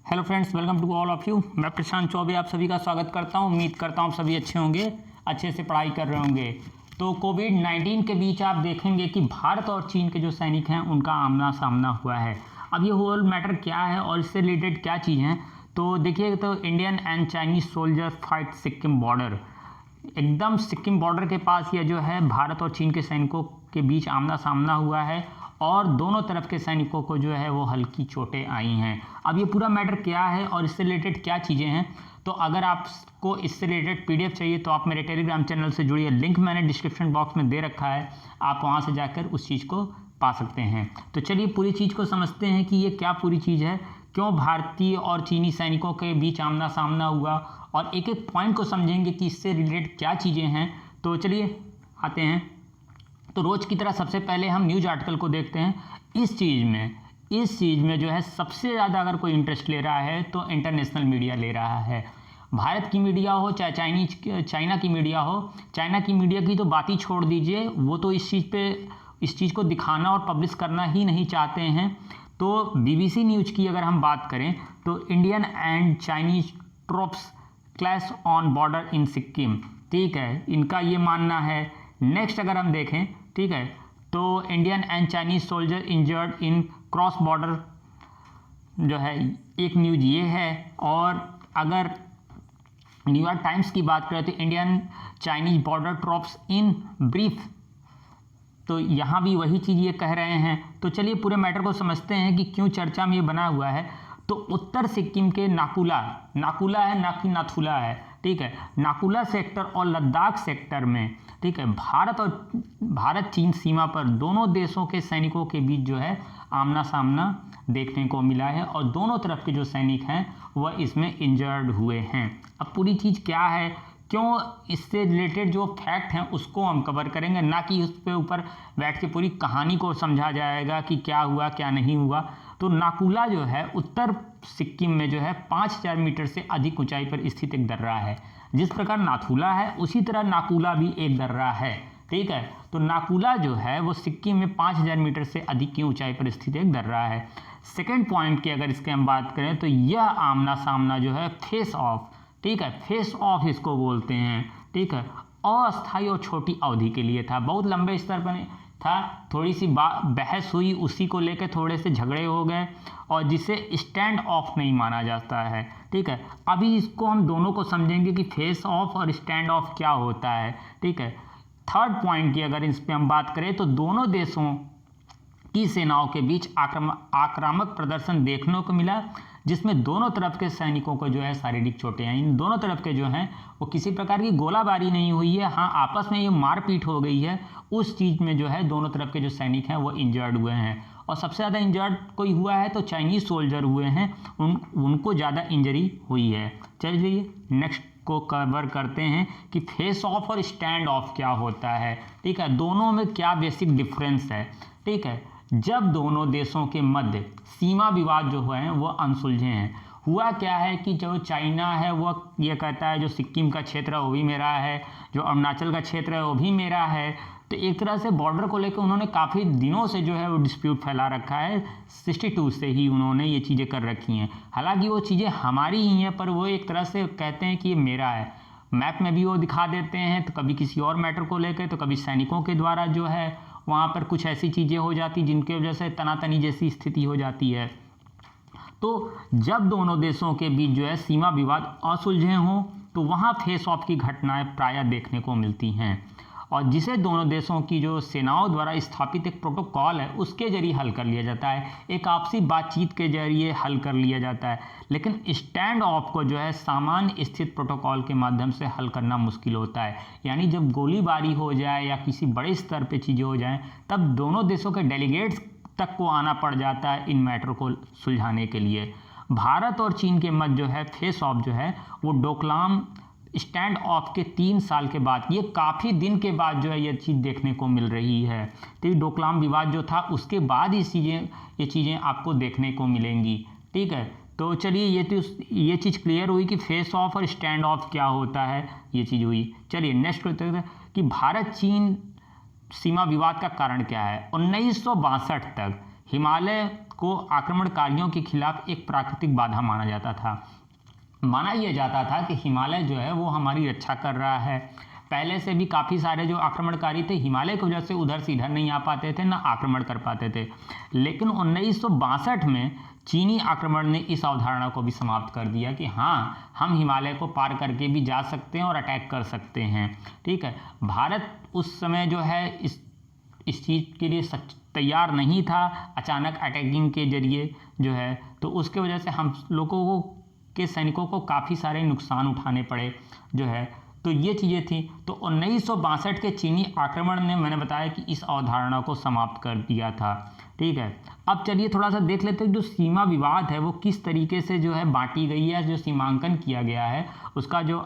Hello friends, welcome to all of you. मैं प्रशांत चौबे आप सभी का स्वागत करता हूं। उम्मीद करता हूं आप सभी अच्छे होंगे, अच्छे से पढ़ाई कर रहे होंगे। तो कोविड-19 के बीच आप देखेंगे कि भारत और चीन के जो सैनिक हैं उनका आमना सामना हुआ है। अब ये होल मैटर क्या है और इससे रिलेटेड क्या चीज़ हैं, तो देखिए, तो Indian and Chinese soldier fight Sikkim border. एकदम सिक्किम बॉर्डर के पास ये जो है भारत और चीन के सैनिकों के बीच आमना सामना हुआ है और दोनों तरफ के सैनिकों को जो है वो हल्की चोटें आई हैं। अब ये पूरा मैटर क्या है और इससे रिलेटेड क्या चीज़ें हैं, तो अगर आपको इससे रिलेटेड पीडीएफ चाहिए तो आप मेरे टेलीग्राम चैनल से जुड़िए। लिंक मैंने डिस्क्रिप्शन बॉक्स में दे रखा है, आप वहाँ से जाकर उस चीज़ को पा सकते हैं। तो चलिए पूरी चीज़ को समझते हैं कि ये क्या पूरी चीज़ है, क्यों भारतीय और चीनी सैनिकों के बीच आमना सामना हुआ, और एक एक पॉइंट को समझेंगे कि इससे रिलेटेड क्या चीज़ें हैं। तो चलिए आते हैं। तो रोज़ की तरह सबसे पहले हम न्यूज़ आर्टिकल को देखते हैं। इस चीज़ में जो है सबसे ज़्यादा अगर कोई इंटरेस्ट ले रहा है तो इंटरनेशनल मीडिया ले रहा है। भारत की मीडिया हो चाहे चाइना की मीडिया हो, चाइना की मीडिया की तो बात ही छोड़ दीजिए, वो तो इस चीज़ को दिखाना और पब्लिश करना ही नहीं चाहते हैं। तो बीबीसी न्यूज़ की अगर हम बात करें तो Indian and Chinese troops clash on border in Sikkim, ठीक है, इनका ये मानना है। नेक्स्ट अगर हम देखें, ठीक है, तो Indian and Chinese soldier injured in cross border जो है, एक न्यूज़ ये है। और अगर न्यूयॉर्क टाइम्स की बात करें तो Indian Chinese border troops in brief, तो यहाँ भी वही चीज़ ये कह रहे हैं। तो चलिए पूरे मैटर को समझते हैं कि क्यों चर्चा में ये बना हुआ है। तो उत्तर सिक्किम के नाकुला है ना कि नाथुला है, ठीक है, नाकुला सेक्टर और लद्दाख सेक्टर में, ठीक है, भारत चीन सीमा पर दोनों देशों के सैनिकों के बीच जो है आमना सामना देखने को मिला है और दोनों तरफ के जो सैनिक हैं वह इसमें इंजर्ड हुए हैं। अब पूरी चीज़ क्या है, क्यों, इससे रिलेटेड जो फैक्ट हैं उसको हम कवर करेंगे, ना कि उस पे ऊपर बैठ के पूरी कहानी को समझा जाएगा कि क्या हुआ क्या नहीं हुआ। तो नाकुला जो है उत्तर सिक्किम में जो है 5000 मीटर से अधिक ऊंचाई पर स्थित एक दर्रा है। जिस प्रकार नाथुला है उसी तरह नाकुला भी एक दर्रा है, ठीक है। तो नाकुला जो है वो सिक्किम में 5000 मीटर से अधिक की ऊंचाई पर स्थित एक दर्रा है। सेकेंड पॉइंट की अगर इसके हम बात करें तो यह आमना सामना जो है फेस ऑफ, ठीक है, फेस ऑफ इसको बोलते हैं, ठीक है, अस्थायी और छोटी अवधि के लिए था, बहुत लंबे स्तर पर था। थोड़ी सी बहस हुई, उसी को लेकर थोड़े से झगड़े हो गए और जिसे स्टैंड ऑफ नहीं माना जाता है, ठीक है। अभी इसको हम दोनों को समझेंगे कि फेस ऑफ और स्टैंड ऑफ क्या होता है, ठीक है। थर्ड पॉइंट की अगर इस पर हम बात करें तो दोनों देशों की सेनाओं के बीच आक्रामक प्रदर्शन देखने को मिला, जिसमें दोनों तरफ के सैनिकों को जो है शारीरिक चोटें आई। इन दोनों तरफ के जो हैं वो किसी प्रकार की गोलाबारी नहीं हुई है, हाँ आपस में ये मारपीट हो गई है। उस चीज़ में जो है दोनों तरफ के जो सैनिक हैं वो इंजर्ड हुए हैं, और सबसे ज़्यादा इंजर्ड कोई हुआ है तो चाइनीज़ सोल्जर हुए हैं, उनको ज़्यादा इंजरी हुई है। चलिए नेक्स्ट को कवर करते हैं कि फेस ऑफ और स्टैंड ऑफ क्या होता है, ठीक है, दोनों में क्या बेसिक डिफरेंस है, ठीक है। जब दोनों देशों के मध्य सीमा विवाद जो हुए हैं वो अनसुलझे हैं, हुआ क्या है कि जो चाइना है वो ये कहता है जो सिक्किम का क्षेत्र है वो भी मेरा है, जो अरुणाचल का क्षेत्र है वो भी मेरा है। तो एक तरह से बॉर्डर को लेकर उन्होंने काफ़ी दिनों से जो है वो डिस्प्यूट फैला रखा है। 62 से ही उन्होंने ये चीज़ें कर रखी हैं, हालांकि वो चीज़ें हमारी ही हैं, पर वो एक तरह से कहते हैं कि ये मेरा है। मैप में भी वो दिखा देते हैं, तो कभी किसी और मैटर को लेकर, तो कभी सैनिकों के द्वारा जो है वहाँ पर कुछ ऐसी चीज़ें हो जाती जिनके वजह से तनातनी जैसी स्थिति हो जाती है। तो जब दोनों देशों के बीच जो है सीमा विवाद असुलझे हों तो वहाँ फेस ऑफ की घटनाएं प्रायः देखने को मिलती हैं, और जिसे दोनों देशों की जो सेनाओं द्वारा स्थापित एक प्रोटोकॉल है उसके जरिए हल कर लिया जाता है, एक आपसी बातचीत के जरिए हल कर लिया जाता है। लेकिन स्टैंड ऑफ को जो है सामान्य स्थित प्रोटोकॉल के माध्यम से हल करना मुश्किल होता है, यानी जब गोलीबारी हो जाए या किसी बड़े स्तर पे चीज़ें हो जाएं तब दोनों देशों के डेलीगेट्स तक को आना पड़ जाता है इन मैटर को सुलझाने के लिए। भारत और चीन के मध्य जो है फेस ऑफ जो है वो डोकलाम स्टैंड ऑफ के 3 साल के बाद, ये काफ़ी दिन के बाद जो है ये चीज़ देखने को मिल रही है। तो डोकलाम विवाद जो था उसके बाद ये चीज़ें आपको देखने को मिलेंगी, ठीक है। तो चलिए ये चीज़ क्लियर हुई कि फेस ऑफ और स्टैंड ऑफ क्या होता है, ये चीज़ हुई। चलिए नेक्स्ट करते हैं कि भारत चीन सीमा विवाद का कारण क्या है। 1962 तक हिमालय को आक्रमणकारियों के खिलाफ एक प्राकृतिक बाधा माना जाता था। माना यह जाता था कि हिमालय जो है वो हमारी रक्षा कर रहा है। पहले से भी काफ़ी सारे जो आक्रमणकारी थे हिमालय की वजह से उधर से इधर नहीं आ पाते थे, ना आक्रमण कर पाते थे। लेकिन 1962 में चीनी आक्रमण ने इस अवधारणा को भी समाप्त कर दिया कि हाँ, हम हिमालय को पार करके भी जा सकते हैं और अटैक कर सकते हैं। ठीक है, भारत उस समय जो है इस चीज़ के लिए तैयार नहीं था, अचानक अटैकिंग के जरिए जो है, तो उसके वजह से हम लोगों को के सैनिकों को काफ़ी सारे नुकसान उठाने पड़े जो है। तो ये चीज़ें थी। तो 1962 के चीनी आक्रमण ने, मैंने बताया कि इस अवधारणा को समाप्त कर दिया था। ठीक है, अब चलिए थोड़ा सा देख लेते हैं जो सीमा विवाद है वो किस तरीके से जो है बांटी गई है, जो सीमांकन किया गया है उसका जो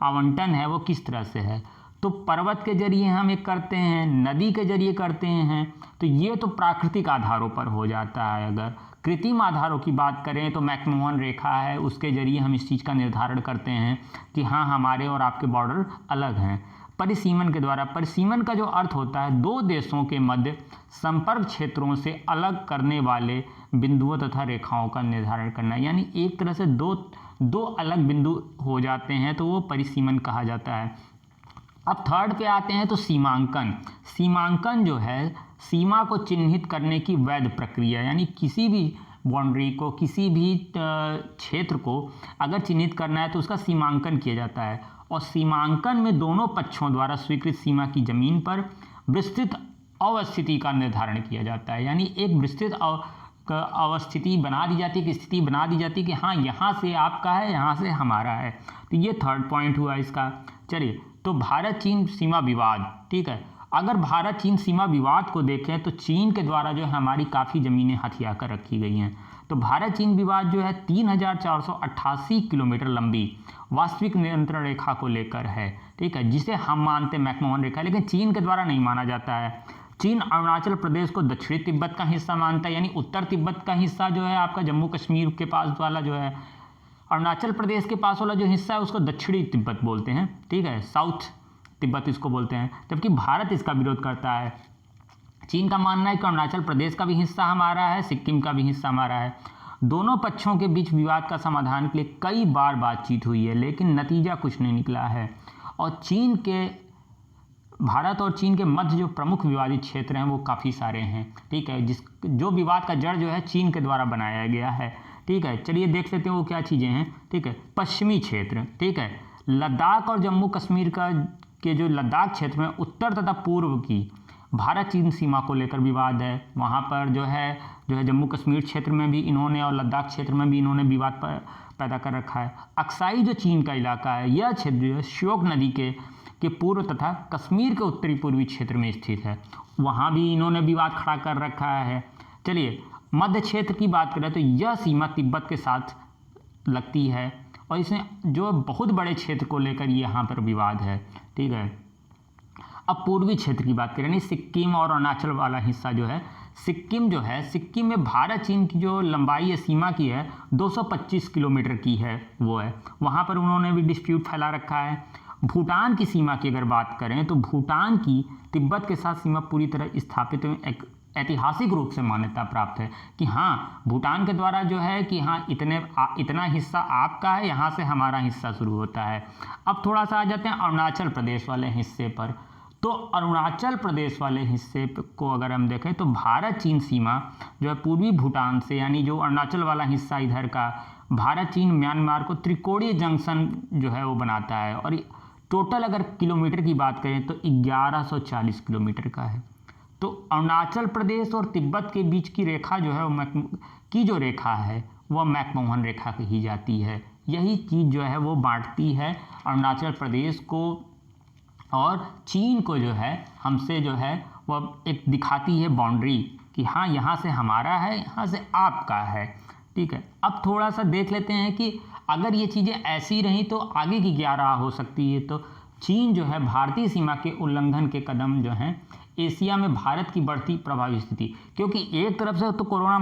आवंटन है वो किस तरह से है। तो पर्वत के जरिए हम एक करते हैं, नदी के जरिए करते हैं, तो ये तो प्राकृतिक आधारों पर हो जाता है। अगर कृत्रिम आधारों की बात करें तो मैकमोहन रेखा है, उसके जरिए हम इस चीज़ का निर्धारण करते हैं कि हाँ, हमारे और आपके बॉर्डर अलग हैं। परिसीमन के द्वारा, परिसीमन का जो अर्थ होता है दो देशों के मध्य संपर्क क्षेत्रों से अलग करने वाले बिंदुओं तथा रेखाओं का निर्धारण करना, यानी एक तरह से दो अलग बिंदु हो जाते हैं तो वो परिसीमन कहा जाता है। अब थर्ड पे आते हैं तो सीमांकन। सीमांकन जो है सीमा को चिन्हित करने की वैध प्रक्रिया, यानी किसी भी बाउंड्री को, किसी भी क्षेत्र को अगर चिन्हित करना है तो उसका सीमांकन किया जाता है। और सीमांकन में दोनों पक्षों द्वारा स्वीकृत सीमा की जमीन पर विस्तृत अवस्थिति का निर्धारण किया जाता है, यानी एक विस्तृत अवस्थिति बना दी जाती है, कि स्थिति बना दी जाती है कि हाँ, यहाँ से आपका है, यहाँ से हमारा है। तो ये थर्ड पॉइंट हुआ इसका। चलिए, तो भारत चीन सीमा विवाद। ठीक है, अगर भारत चीन सीमा विवाद को देखें तो चीन के द्वारा जो है हमारी काफ़ी ज़मीनें हथिया कर रखी गई हैं। तो भारत चीन विवाद जो है 3488 किलोमीटर लंबी वास्तविक नियंत्रण रेखा को लेकर है। ठीक है, जिसे हम मानते हैं मैकमोहन रेखा, लेकिन चीन के द्वारा नहीं माना जाता है। चीन अरुणाचल प्रदेश को दक्षिणी तिब्बत का हिस्सा मानता है, यानी उत्तर तिब्बत का हिस्सा जो है आपका जम्मू कश्मीर के पास वाला जो है, अरुणाचल प्रदेश के पास वाला जो हिस्सा है उसको दक्षिणी तिब्बत बोलते हैं। ठीक है, साउथ तिब्बत इसको बोलते हैं, जबकि भारत इसका विरोध करता है। चीन का मानना है कि अरुणाचल प्रदेश का भी हिस्सा हमारा है, सिक्किम का भी हिस्सा हमारा है। दोनों पक्षों के बीच विवाद का समाधान के लिए कई बार बातचीत हुई है, लेकिन नतीजा कुछ नहीं निकला है। और भारत और चीन के मध्य जो प्रमुख विवादित क्षेत्र हैं वो काफ़ी सारे हैं। ठीक है, जो विवाद का जड़ जो है चीन के द्वारा बनाया गया है। ठीक है, चलिए देख लेते हैं वो क्या चीज़ें हैं। ठीक है, पश्चिमी क्षेत्र। ठीक है, लद्दाख और जम्मू कश्मीर के जो लद्दाख क्षेत्र में उत्तर तथा पूर्व की भारत चीन सीमा को लेकर विवाद है। वहाँ पर जो है जम्मू कश्मीर क्षेत्र में भी इन्होंने और लद्दाख क्षेत्र में भी इन्होंने विवाद पैदा कर रखा है। अक्साई जो चीन का इलाका है, यह क्षेत्र जो है श्योक नदी के पूर्व तथा कश्मीर के उत्तरी पूर्वी क्षेत्र में स्थित है, वहाँ भी इन्होंने विवाद खड़ा कर रखा है। चलिए, मध्य क्षेत्र की बात करें तो यह सीमा तिब्बत के साथ लगती है और इसमें जो बहुत बड़े क्षेत्र को लेकर यहाँ पर विवाद है। ठीक है, अब पूर्वी क्षेत्र की बात करें, सिक्किम और अरुणाचल वाला हिस्सा जो है, सिक्किम जो है, सिक्किम में भारत चीन की जो लंबाई है सीमा की है 225 किलोमीटर की है, वो है, वहाँ पर उन्होंने भी डिस्प्यूट फैला रखा है। भूटान की सीमा की अगर बात करें तो भूटान की तिब्बत के साथ सीमा पूरी तरह स्थापित ऐतिहासिक रूप से मान्यता प्राप्त है कि हाँ, भूटान के द्वारा जो है कि हाँ, इतना हिस्सा आपका है, यहाँ से हमारा हिस्सा शुरू होता है। अब थोड़ा सा आ जाते हैं अरुणाचल प्रदेश वाले हिस्से पर। तो अरुणाचल प्रदेश वाले हिस्से को अगर हम देखें तो भारत चीन सीमा जो है पूर्वी भूटान से, यानी जो अरुणाचल वाला हिस्सा इधर का, भारत चीन म्यांमार को त्रिकोणीय जंक्शन जो है वो बनाता है। और टोटल अगर किलोमीटर की बात करें तो 1140 किलोमीटर का है। तो अरुणाचल प्रदेश और तिब्बत के बीच की रेखा जो है जो रेखा है वह मैकमोहन रेखा कही जाती है। यही चीज़ जो है वो बांटती है अरुणाचल प्रदेश को और चीन को, जो है हमसे जो है वह एक दिखाती है बाउंड्री कि हाँ, यहाँ से हमारा है, यहाँ से आपका है। ठीक है, अब थोड़ा सा देख लेते हैं कि अगर ये चीज़ें ऐसी रहीं तो आगे की क्या राह हो सकती है। तो चीन जो है भारतीय सीमा के उल्लंघन के कदम जो हैं एशिया में भारत की बढ़ती प्रभावी स्थिति, क्योंकि एक तरफ से तो कोरोना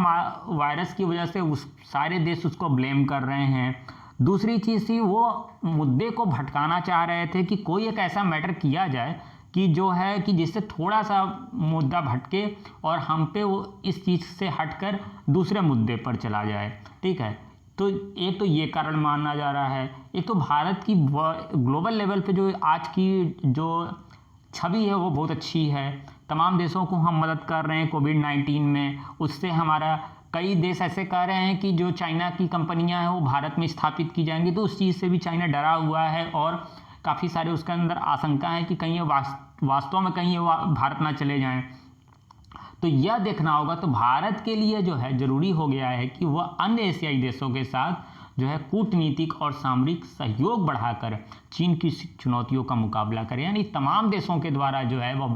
वायरस की वजह से सारे देश उसको ब्लेम कर रहे हैं, दूसरी चीज़ थी वो मुद्दे को भटकाना चाह रहे थे कि कोई एक ऐसा मैटर किया जाए कि जो है कि जिससे थोड़ा सा मुद्दा भटके और हम पे वो इस चीज़ से हटकर दूसरे मुद्दे पर चला जाए। ठीक है, तो एक तो ये कारण माना जा रहा है। एक तो भारत की ग्लोबल लेवल पे जो आज की जो छवि है वो बहुत अच्छी है। तमाम देशों को हम मदद कर रहे हैं कोविड-19 में। उससे हमारा कई देश ऐसे कह रहे हैं कि जो चाइना की कंपनियां हैं वो भारत में स्थापित की जाएंगी, तो उस चीज़ से भी चाइना डरा हुआ है और काफ़ी सारे उसके अंदर आशंका है कि कहीं ये वास्तव में कहीं ये भारत ना चले जाएं। तो यह देखना होगा। तो भारत के लिए जो है ज़रूरी हो गया है कि वह अन्य एशियाई देशों के साथ जो है कूटनीतिक और सामरिक सहयोग बढ़ाकर चीन की चुनौतियों का मुकाबला करें। यानी तमाम देशों के द्वारा जो है वह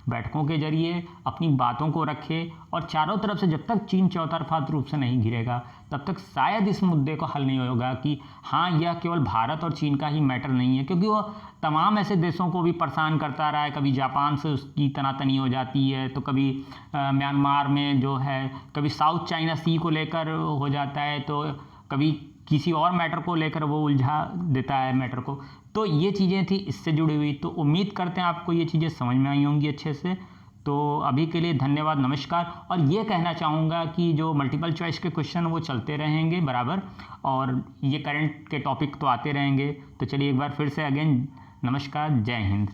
बैठकों के जरिए अपनी बातों को रखे और चारों तरफ से जब तक चीन चौतरफा रूप से नहीं घिरेगा तब तक शायद इस मुद्दे को हल नहीं होगा कि हाँ यह केवल भारत और चीन का ही मैटर नहीं है, क्योंकि वह तमाम ऐसे देशों को भी परेशान करता रहा है। कभी जापान से उसकी तनातनी हो जाती है, तो कभी म्यांमार में जो है, कभी साउथ चाइना सी को लेकर हो जाता है, तो कभी किसी और मैटर को लेकर वो उलझा देता है मैटर को। तो ये चीज़ें थी इससे जुड़ी हुई। तो उम्मीद करते हैं आपको ये चीज़ें समझ में आई होंगी अच्छे से। तो अभी के लिए धन्यवाद, नमस्कार। और ये कहना चाहूँगा कि जो मल्टीपल चॉइस के क्वेश्चन वो चलते रहेंगे बराबर, और ये करंट के टॉपिक तो आते रहेंगे। तो चलिए एक बार फिर से अगेन नमस्कार, जय हिंद।